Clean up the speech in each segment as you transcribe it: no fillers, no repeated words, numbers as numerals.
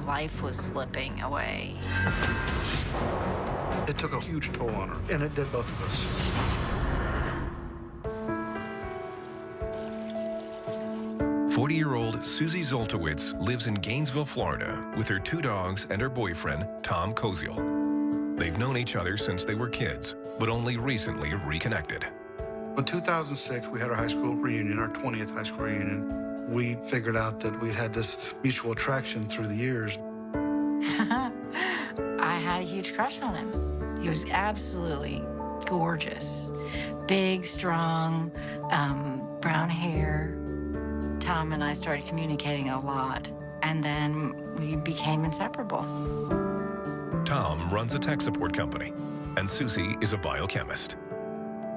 life was slipping away. It took a huge toll on her, and it did both of us. "40-year-old Susie Zoltowitz lives in Gainesville, Florida, with her 2 dogs and her boyfriend, Tom Koziel. They've known each other since they were kids, but only recently reconnected. In 2006, we had our high school reunion, our 20th high school reunion. We figured out that we'd had this mutual attraction through the years. I had a huge crush on him. He was absolutely gorgeous. Big, strong, brown hair. Tom and I started communicating a lot, and then we became inseparable. Tom runs a tech support company, and Susie is a biochemist.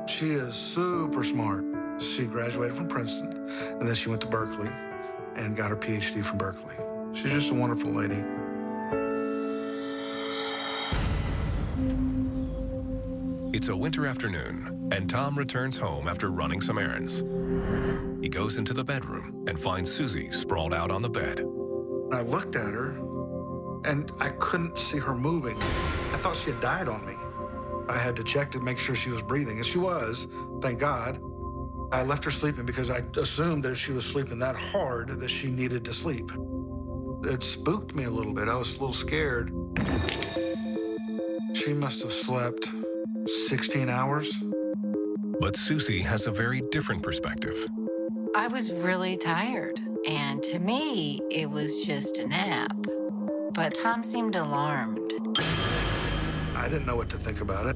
She is super smart. She graduated from Princeton, and then she went to Berkeley and got her PhD from Berkeley. She's just a wonderful lady. It's a winter afternoon, and Tom returns home after running some errands. He goes into the bedroom and finds Susie sprawled out on the bed. I looked at her, and I couldn't see her moving. I thought she had died on me. I had to check to make sure she was breathing, and she was, thank God. I left her sleeping because I assumed that if she was sleeping that hard that she needed to sleep. It spooked me a little bit. I was a little scared. She must have slept 16 hours. But Susie has a very different perspective. I was really tired, and to me, it was just a nap. But Tom seemed alarmed. I didn't know what to think about it.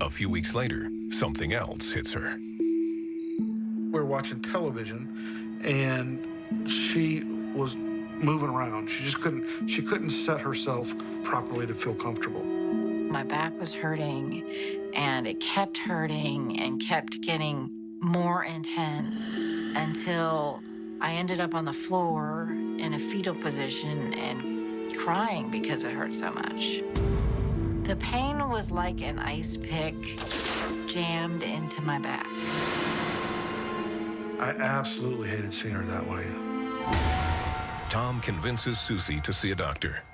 A few weeks later, something else hits her. We were watching television, and she was moving around. She couldn't set herself properly to feel comfortable. My back was hurting, and it kept hurting and kept getting more intense until I ended up on the floor in a fetal position and crying because it hurt so much. The pain was like an ice pick jammed into my back. I absolutely hated seeing her that way. Tom convinces Susie to see a doctor.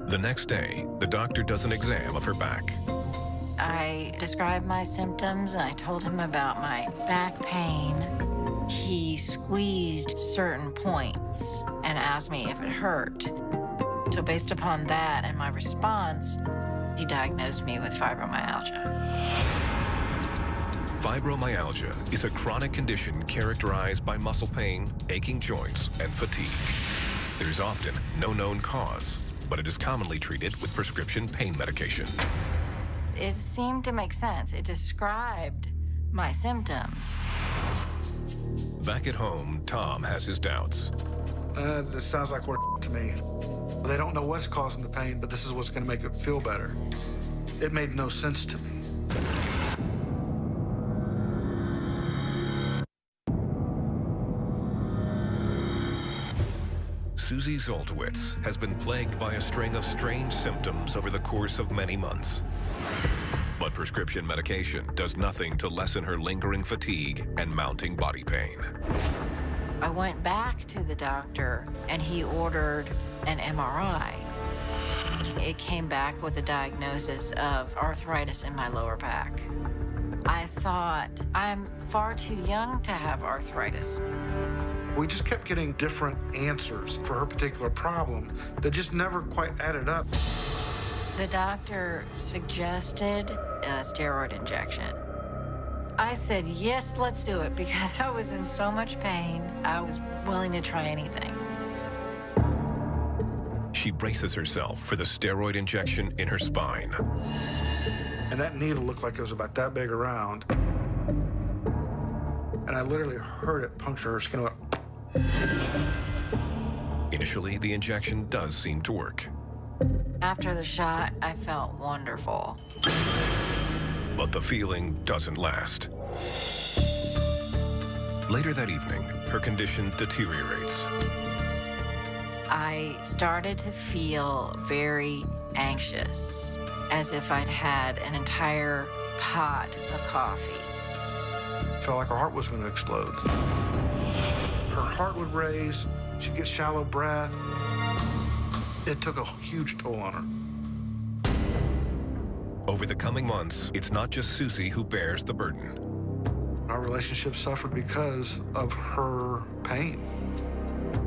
The next day, the doctor does an exam of her back. I described my symptoms, and I told him about my back pain. He squeezed certain points and asked me if it hurt. So based upon that and my response, he diagnosed me with fibromyalgia. Fibromyalgia is a chronic condition characterized by muscle pain, aching joints, and fatigue. There's often no known cause, but it is commonly treated with prescription pain medication. It seemed to make sense. It described my symptoms. Back at home, Tom has his doubts. This sounds like work to me. They don't know what's causing the pain, but this is what's going to make it feel better. It made no sense to me. Susie Zoltowitz has been plagued by a string of strange symptoms over the course of many months. But prescription medication does nothing to lessen her lingering fatigue and mounting body pain. I went back to the doctor, and he ordered an MRI. It came back with a diagnosis of arthritis in my lower back. I thought, I'm far too young to have arthritis. We just kept getting different answers for her particular problem that just never quite added up. The doctor suggested a steroid injection. I said, yes, let's do it, because I was in so much pain. I was willing to try anything. She braces herself for the steroid injection in her spine. And that needle looked like it was about that big around. And I literally heard it puncture her skin. Initially, the injection does seem to work. After the shot, I felt wonderful. But the feeling doesn't last. Later that evening, her condition deteriorates. I started to feel very anxious, as if I'd had an entire pot of coffee. Felt like her heart was going to explode. Her heart would race. She'd get shallow breath. It took a huge toll on her. Over the coming months, it's not just Susie who bears the burden. Our relationship suffered because of her pain.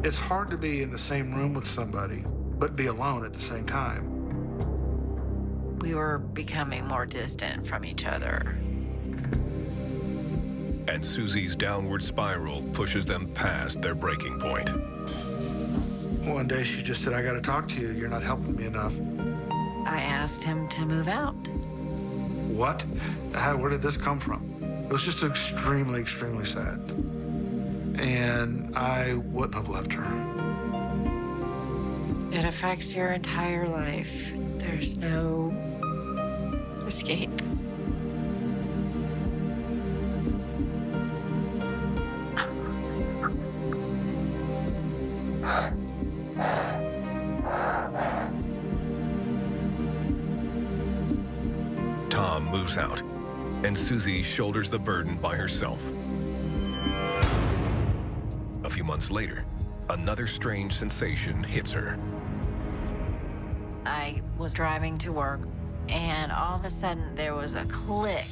It's hard to be in the same room with somebody, but be alone at the same time. We were becoming more distant from each other. And Susie's downward spiral pushes them past their breaking point. One day she just said, I gotta talk to you. You're not helping me enough. I asked him to move out. What? Where did this come from? It was just extremely, extremely sad. And I wouldn't have left her. It affects your entire life. There's no escape. Tom moves out, and Susie shoulders the burden by herself. A few months later, another strange sensation hits her. I was driving to work, and all of a sudden there was a click,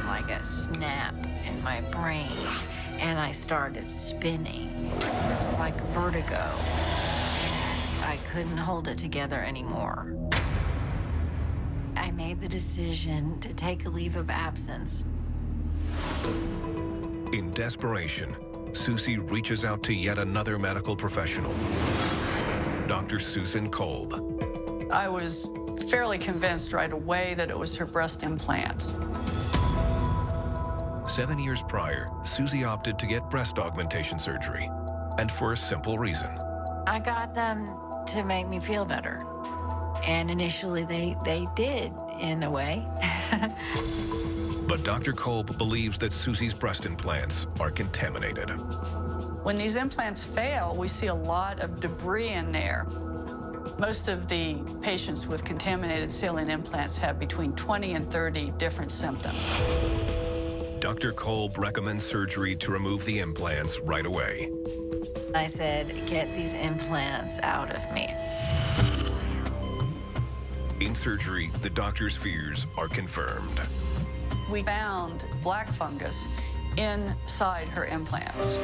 like a snap in my brain, and I started spinning like vertigo. I couldn't hold it together anymore. I made the decision to take a leave of absence. In desperation, Susie reaches out to yet another medical professional, Dr. Susan Kolb. I was fairly convinced right away that it was her breast implants. 7 years prior, Susie opted to get breast augmentation surgery, and for a simple reason. I got them to make me feel better. And initially they did, in a way. But Dr. Kolb believes that Susie's breast implants are contaminated. When these implants fail, we see a lot of debris in there. Most of the patients with contaminated saline implants have between 20 and 30 different symptoms. Dr. Kolb recommends surgery to remove the implants right away. I said, get these implants out of me. In surgery, the doctor's fears are confirmed. We found black fungus inside her implants,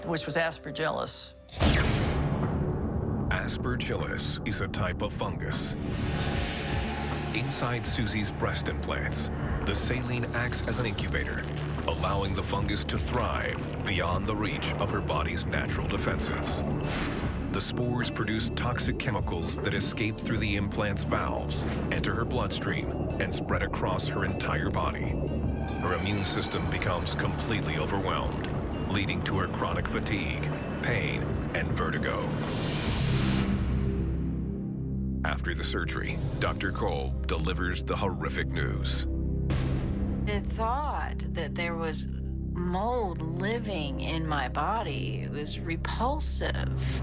which was aspergillus. Aspergillus is a type of fungus. Inside Susie's breast implants, the saline acts as an incubator, allowing the fungus to thrive beyond the reach of her body's natural defenses. The spores produce toxic chemicals that escape through the implant's valves, enter her bloodstream, and spread across her entire body. Her immune system becomes completely overwhelmed, leading to her chronic fatigue, pain, and vertigo. After the surgery, Dr. Kolb delivers the horrific news. The thought that there was mold living in my body was repulsive.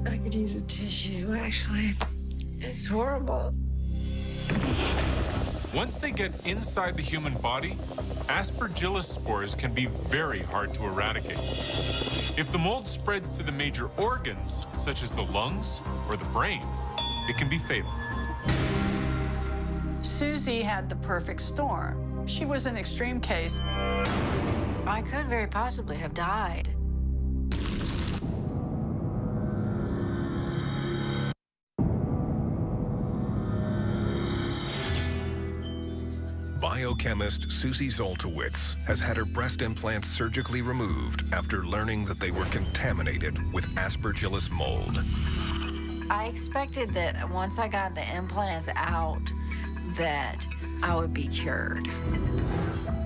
I could use a tissue, actually. It's horrible. Once they get inside the human body, aspergillus spores can be very hard to eradicate. If the mold spreads to the major organs, such as the lungs or the brain, it can be fatal. Susie had the perfect storm. She was an extreme case. I could very possibly have died. Biochemist Susie Zoltowitz has had her breast implants surgically removed after learning that they were contaminated with aspergillus mold. I expected that once I got the implants out, that I would be cured.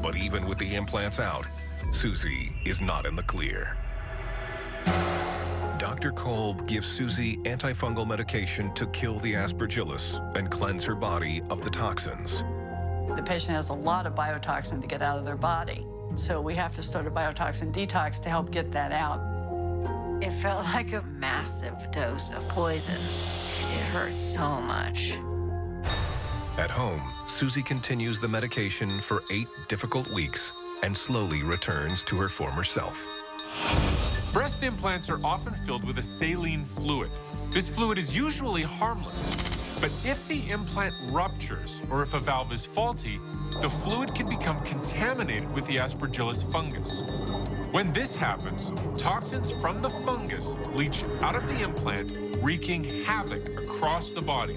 But even with the implants out, Susie is not in the clear. Dr. Kolb gives Susie antifungal medication to kill the aspergillus and cleanse her body of the toxins. The patient has a lot of biotoxin to get out of their body. So we have to start a biotoxin detox to help get that out. It felt like a massive dose of poison. It hurt so much. At home, Susie continues the medication for 8 difficult weeks and slowly returns to her former self. Breast implants are often filled with a saline fluid. This fluid is usually harmless, but if the implant ruptures or if a valve is faulty, the fluid can become contaminated with the Aspergillus fungus. When this happens, toxins from the fungus leach out of the implant, wreaking havoc across the body.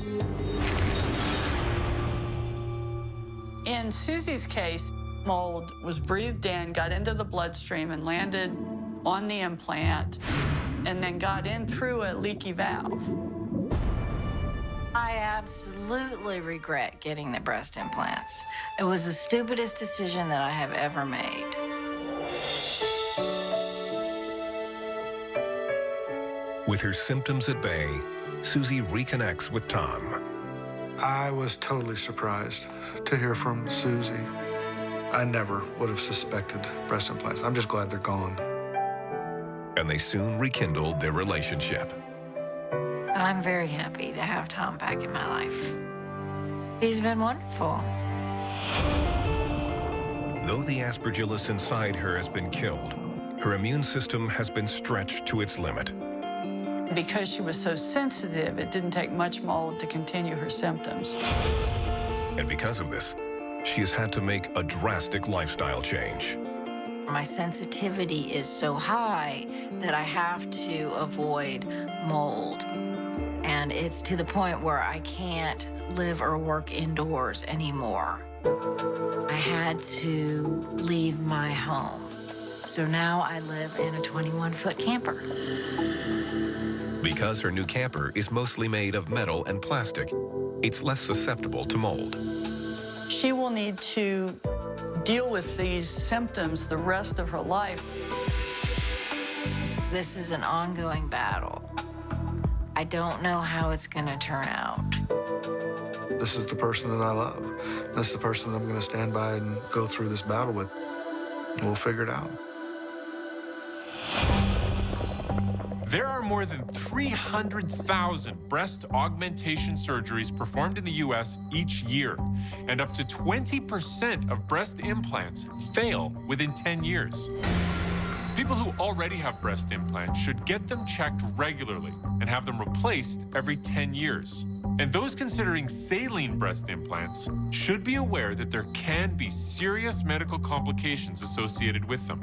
In Susie's case, mold was breathed in, got into the bloodstream, and landed on the implant, and then got in through a leaky valve. I absolutely regret getting the breast implants. It was the stupidest decision that I have ever made. With her symptoms at bay, Susie reconnects with Tom. I was totally surprised to hear from Susie. I never would have suspected breast implants. I'm just glad they're gone. And they soon rekindled their relationship. I'm very happy to have Tom back in my life. He's been wonderful. Though the Aspergillus inside her has been killed, her immune system has been stretched to its limit. Because she was so sensitive, it didn't take much mold to continue her symptoms. And because of this, she has had to make a drastic lifestyle change. My sensitivity is so high that I have to avoid mold. And it's to the point where I can't live or work indoors anymore. I had to leave my home. So now I live in a 21-foot camper. Because her new camper is mostly made of metal and plastic, it's less susceptible to mold. She will need to deal with these symptoms the rest of her life. This is an ongoing battle. I don't know how it's going to turn out. This is the person that I love. This is the person that I'm going to stand by and go through this battle with. We'll figure it out. There are more than 300,000 breast augmentation surgeries performed in the U.S. each year, and up to 20% of breast implants fail within 10 years. People who already have breast implants should get them checked regularly and have them replaced every 10 years. And those considering saline breast implants should be aware that there can be serious medical complications associated with them.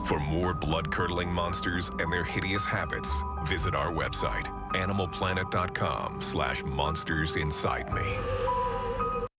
For more blood-curdling monsters and their hideous habits, visit our website, animalplanet.com/monstersinside me.